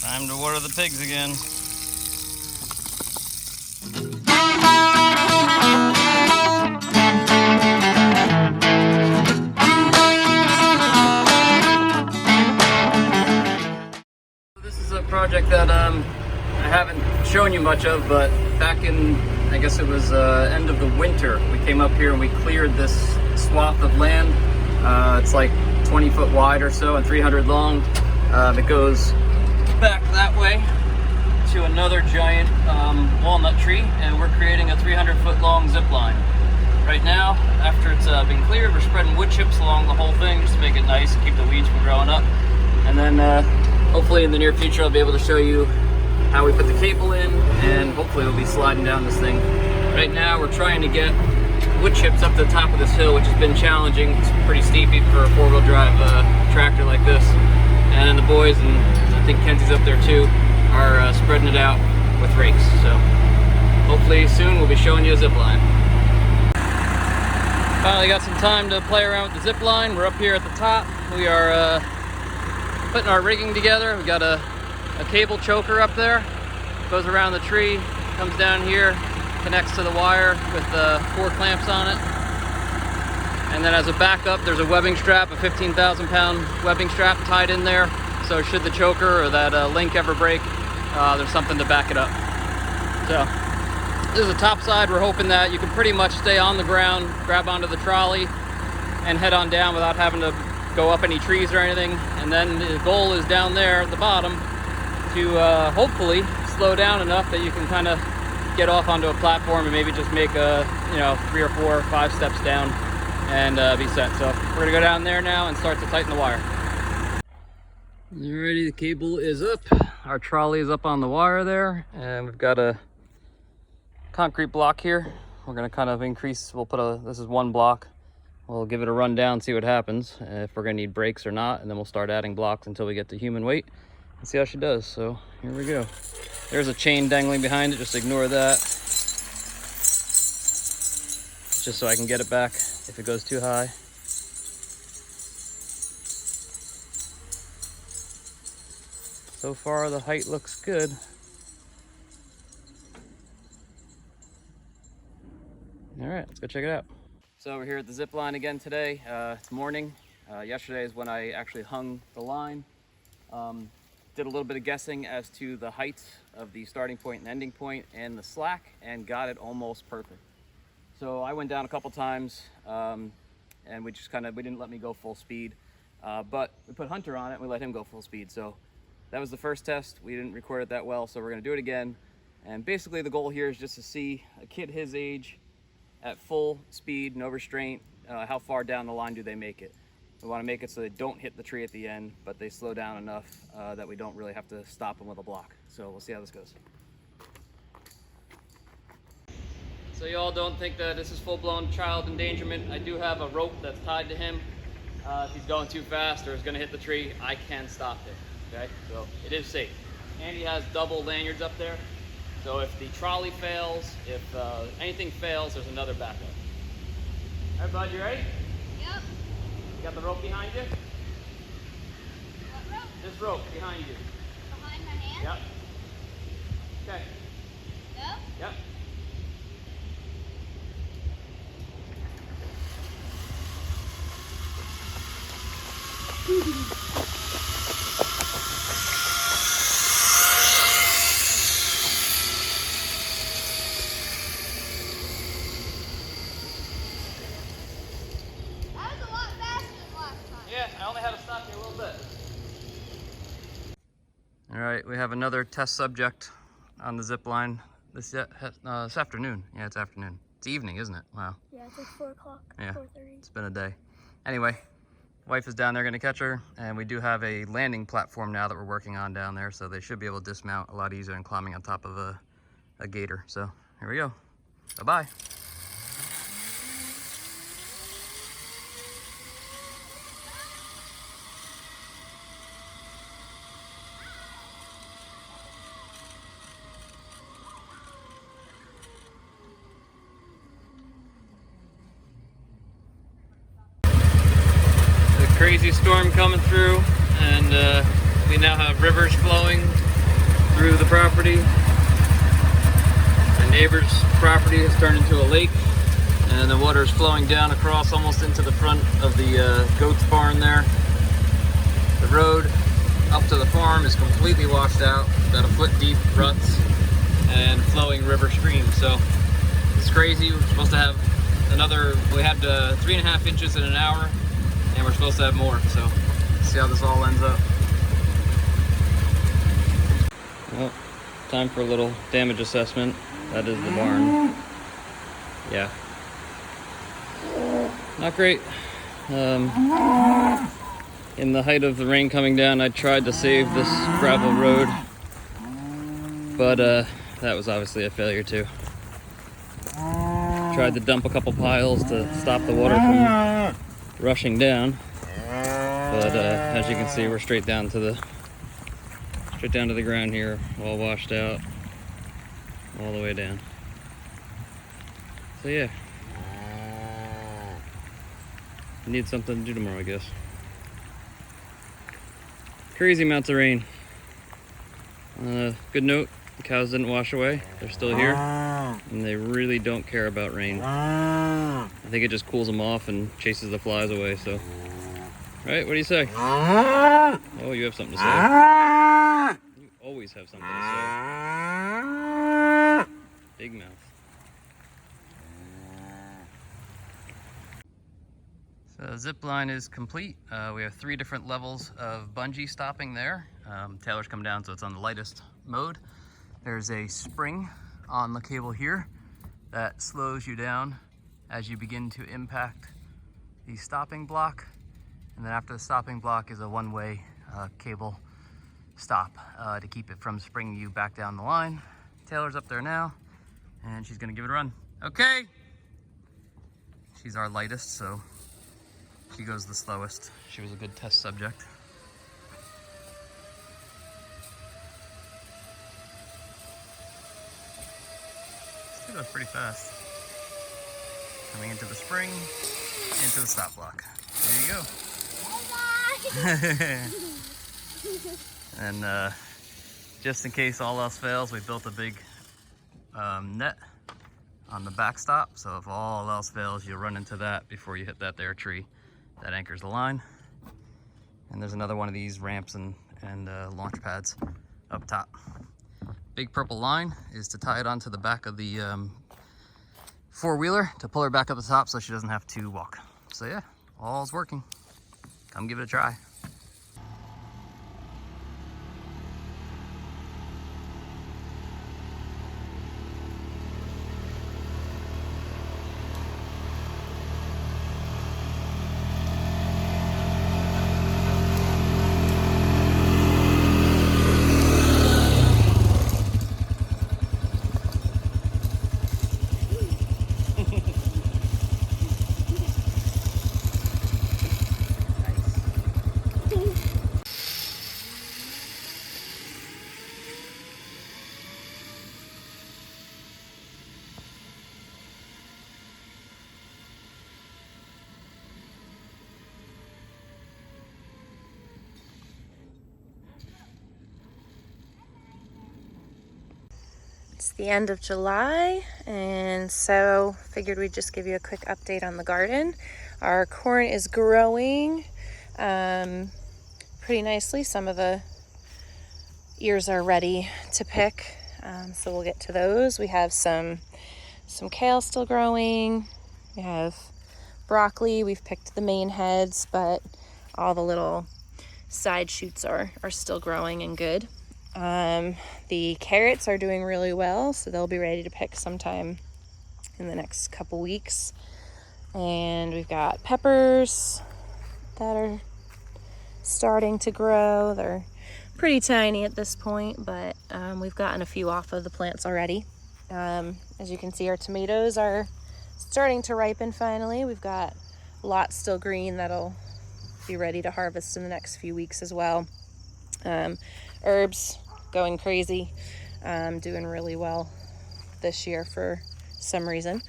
Time to water the pigs again. This is a project that I haven't shown you much of, but back in, I guess it was end of the winter, we came up here and we cleared this swath of land. It's like 20 foot wide or so and 300 long. It goes back that way to another giant walnut tree, and we're creating a 300 foot long zip line. Right now, after it's been cleared, we're spreading wood chips along the whole thing just to make it nice and keep the weeds from growing up. And then hopefully in the near future I'll be able to show you how we put the cable in, and hopefully we'll be sliding down this thing. Right now we're trying to get wood chips up to the top of this hill, which has been challenging. It's pretty steepy for a four-wheel drive tractor like this. And then the boys, and I think Kenzie's up there too, are spreading it out with rakes. So hopefully soon we'll be showing you a zip line. Finally got some time to play around with the zip line. We're up here at the top. We are putting our rigging together. We got a cable choker up there, goes around the tree, comes down here, connects to the wire with 4 clamps on it. And then as a backup, there's a webbing strap, a 15,000 pound webbing strap tied in there. So should the choker or that link ever break, there's something to back it up. So this is the top side. We're hoping that you can pretty much stay on the ground, grab onto the trolley, and head on down without having to go up any trees or anything. And then the goal is down there at the bottom to hopefully slow down enough that you can kind of get off onto a platform and maybe just make a 3 or 4 or 5 steps down and be set. So we're gonna go down there now and start to tighten the wire. Alrighty, the cable is up. Our trolley is up on the wire there, and we've got a concrete block here. We're gonna kind of increase, we'll put this is 1 block. We'll give it a run down, see what happens, if we're gonna need brakes or not, and then we'll start adding blocks until we get to human weight and see how she does. So here we go. There's a chain dangling behind it, just ignore that. Just so I can get it back if it goes too high. So far the height looks good. All right, let's go check it out. So we're here at the zip line again today. It's morning. Yesterday is when I actually hung the line. Did a little bit of guessing as to the heights of the starting point and ending point and the slack, and got it almost perfect. So I went down a couple times, and we didn't let me go full speed, but we put Hunter on it and we let him go full speed. So that was the first test. We didn't record it that well, so we're gonna do it again. And basically the goal here is just to see a kid his age at full speed, no restraint, how far down the line do they make it. We want to make it so they don't hit the tree at the end, but they slow down enough that we don't really have to stop them with a block. So we'll see how this goes. So you all don't think that this is full-blown child endangerment. I do have a rope that's tied to him. If he's going too fast or is going to hit the tree, I can stop it. Okay, so it is safe. And he has double lanyards up there. So if the trolley fails, if anything fails, there's another backup. All right, bud, you ready? Yep. You got the rope behind you? What rope? This rope behind you. Behind my hand? Yep. Okay. Yep. Yep. Yeah, I only had to stop you a little bit. All right, we have another test subject on the zip line this afternoon. Yeah, it's afternoon. It's evening, isn't it? Wow. Yeah, it's like 4 o'clock, yeah, 4:30. It's been a day. Anyway, wife is down there gonna catch her, and we do have a landing platform now that we're working on down there, so they should be able to dismount a lot easier than climbing on top of a gator. So here we go. Bye-bye. Crazy storm coming through, and we now have rivers flowing through the property. My neighbor's property has turned into a lake, and the water is flowing down across almost into the front of the goat's barn there. The road up to the farm is completely washed out, about a foot deep ruts and flowing river stream. So it's crazy. We're supposed to have another, we had 3.5 inches in an hour, and we're supposed to have more. So let's see how this all ends up. Well, time for a little damage assessment. That is the barn. Yeah. Not great. In the height of the rain coming down, I tried to save this gravel road, but that was obviously a failure too. Tried to dump a couple piles to stop the water from rushing down, but as you can see, we're straight down to the ground here, all washed out, all the way down. So yeah, need something to do tomorrow, I guess. Crazy amounts of rain. Good note, the cows didn't wash away. They're still here, and they really don't care about rain. I think it just cools them off and chases the flies away, so. Right, what do you say? Oh, you have something to say. You always have something to say. Big mouth. So Zipline is complete. We have 3 different levels of bungee stopping there. Tailor's come down, so it's on the lightest mode. There's a spring on the cable here that slows you down as you begin to impact the stopping block. And then after the stopping block is a one-way cable stop to keep it from springing you back down the line. Taylor's up there now, and she's gonna give it a run. Okay. She's our lightest, so she goes the slowest. She was a good test subject. Still goes pretty fast. Coming into the spring, into the stop block. There you go. And just in case all else fails, we built a big net on the backstop. So if all else fails, you'll run into that before you hit that there tree. That anchors the line. And there's another one of these ramps and launch pads up top. Big purple line is to tie it onto the back of the four-wheeler to pull her back up the top so she doesn't have to walk. So yeah, all's working. Come give it a try. It's the end of July, and so figured we'd just give you a quick update on the garden. Our corn is growing pretty nicely. Some of the ears are ready to pick, so we'll get to those. We have some kale still growing. We have broccoli. We've picked the main heads, but all the little side shoots are still growing and good. The carrots are doing really well, so they'll be ready to pick sometime in the next couple weeks. And we've got peppers that are starting to grow. They're pretty tiny at this point, but we've gotten a few off of the plants already. As you can see, our tomatoes are starting to ripen finally. We've got lots still green that'll be ready to harvest in the next few weeks as well. Herbs going crazy, doing really well this year for some reason.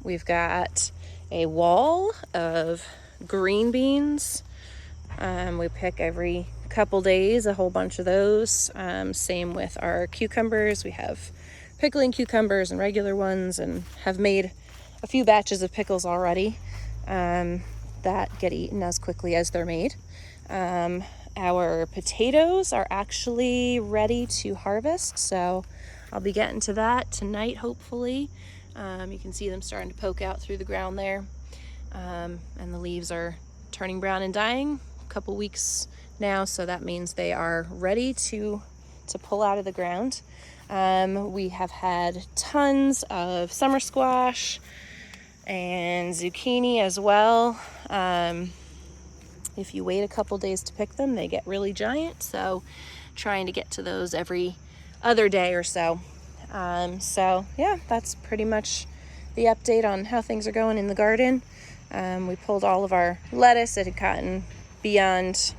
We've got a wall of green beans. We pick every couple days, a whole bunch of those. Same with our cucumbers. We have pickling cucumbers and regular ones, and have made a few batches of pickles already that get eaten as quickly as they're made. Our potatoes are actually ready to harvest, so I'll be getting to that tonight, hopefully. You can see them starting to poke out through the ground there. And the leaves are turning brown and dying a couple weeks now, so that means they are ready to pull out of the ground. We have had tons of summer squash and zucchini as well. If you wait a couple days to pick them, they get really giant, so trying to get to those every other day or so. So yeah, that's pretty much the update on how things are going in the garden. We pulled all of our lettuce. It had gotten beyond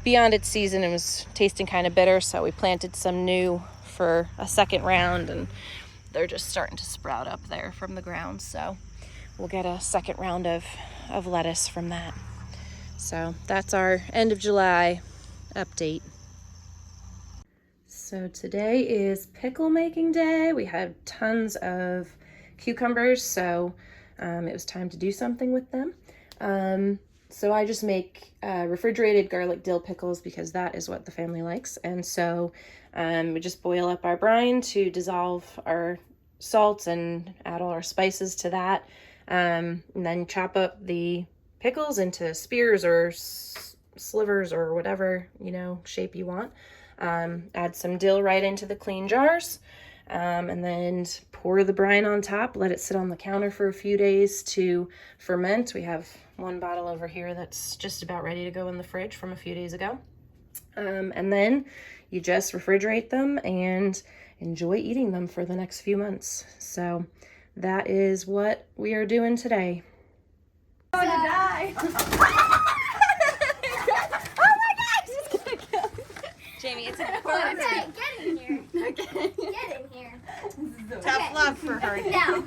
its season and was tasting kind of bitter, so we planted some new for a second round, and they're just starting to sprout up there from the ground, so we'll get a second round of lettuce from that. So that's our end of July update. So today is pickle making day. We had tons of cucumbers, so it was time to do something with them. So I just make refrigerated garlic dill pickles because that is what the family likes. And so we just boil up our brine to dissolve our salt and add all our spices to that. And then chop up the pickles into spears or slivers or whatever, shape you want. Add some dill right into the clean jars, and then pour the brine on top, let it sit on the counter for a few days to ferment. We have one bottle over here that's just about ready to go in the fridge from a few days ago. And then you just refrigerate them and enjoy eating them for the next few months. So that is what we are doing today. I'm going to die. Jamie, it's a Okay, get in here. Okay. Get in here. Tough love for her. Now,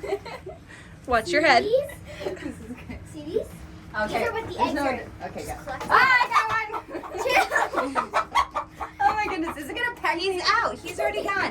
Watch your head. see these? Okay. These are what the There's eggs no- are. Okay, go. Collect- Ah, I got one! Oh my goodness, is it gonna peck? He's out. He's already gone.